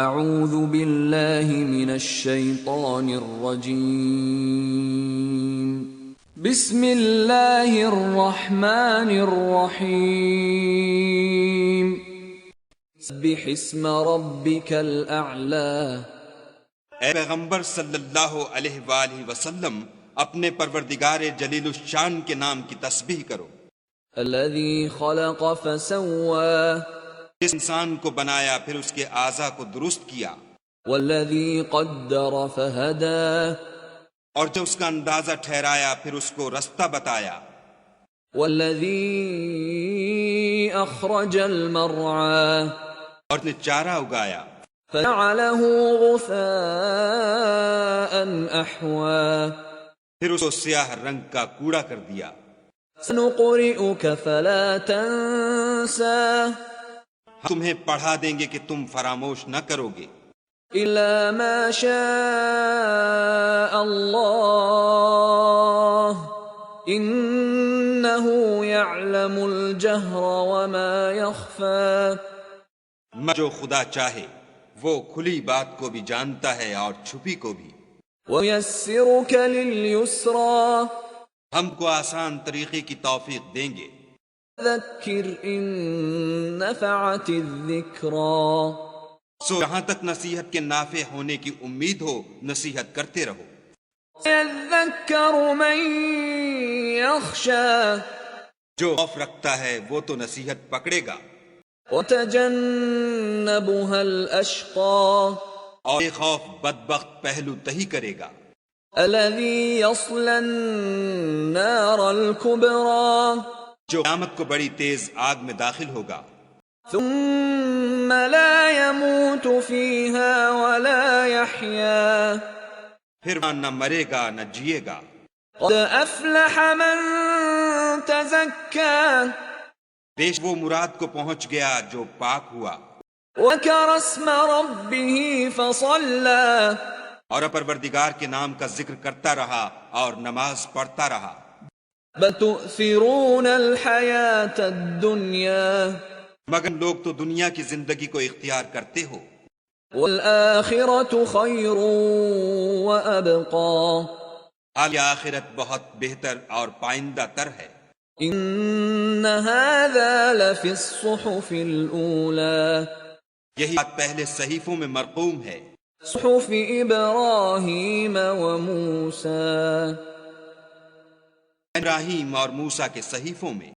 اعوذ باللہ من الشیطان الرجیم بسم اللہ الرحمن الرحیم سبح اسم ربک الاعلی۔ اے پیغمبر صلی اللہ علیہ وآلہ وسلم، اپنے پروردگار جلیل الشان کے نام کی تسبیح کرو۔ الذی خلق فسوی جس انسان کو بنایا پھر اس کے اعضاء کو درست کیا، والذی قدر فہدی اور جو اس کا اندازہ ٹھہرایا پھر اس کو رستہ بتایا، والذی اخرج المرعی اور نے چارہ اگایا، فجعلہ غثاء احوی پھر اس کو سیاہ رنگ کا کوڑا کر دیا۔ سنقرئک فلا تنسى ہم تمہیں پڑھا دیں گے کہ تم فراموش نہ کرو گے، الا ما شاء اللہ انہ یعلم الجہر وما یخفی۔ جو خدا چاہے وہ کھلی بات کو بھی جانتا ہے اور چھپی کو بھی۔ وَيَسِّرُكَ لِلْيُسْرَى ہم کو آسان طریقے کی توفیق دیں گے۔ ذَكِّرْ إِن نَّفَعَتِ الذِّكْرَى سو جہاں تک نصیحت کے نافع ہونے کی امید ہو نصیحت کرتے رہو۔ يَذَّكَّرُ مَن يَخْشَى جو خوف رکھتا ہے وہ تو نصیحت پکڑے گا، وَتَجَنَّبُهَا الْأَشْقَى اور یہ خوف بدبخت پہلو تہی کرے گا، الَّذِي يَصْلَى النَّارَ الْكُبْرَى جو قیامت کو بڑی تیز آگ میں داخل ہوگا، ثُمَّ لَا يَمُوتُ فِيهَا وَلَا يَحْيَى پھر وہاں نہ مرے گا نہ جیے گا۔ قَدْ أَفْلَحَ مَن تَزَكَّى بیش وہ مراد کو پہنچ گیا جو پاک ہوا وَذَكَرَ اسْمَ رَبِّهِ فَصَلَّى اور پروردگار کے نام کا ذکر کرتا رہا اور نماز پڑھتا رہا۔ بَلْ تُؤْثِرُونَ الْحَيَاةَ الدُّنْيَا مگر لوگ تو دنیا کی زندگی کو اختیار کرتے ہو، وَالْآخِرَةُ خَيْرٌ وَأَبْقَى حال آخرت بہت بہتر اور پائندہ تر ہے۔ إِنَّ هَذَا لَفِي الصُّحُفِ الْأُولَى یہی بات پہلے صحیفوں میں مرقوم ہے، صُحُفِ إِبْرَاهِيمَ وَمُوسَى ابراہیم اور موسیٰ کے صحیفوں میں۔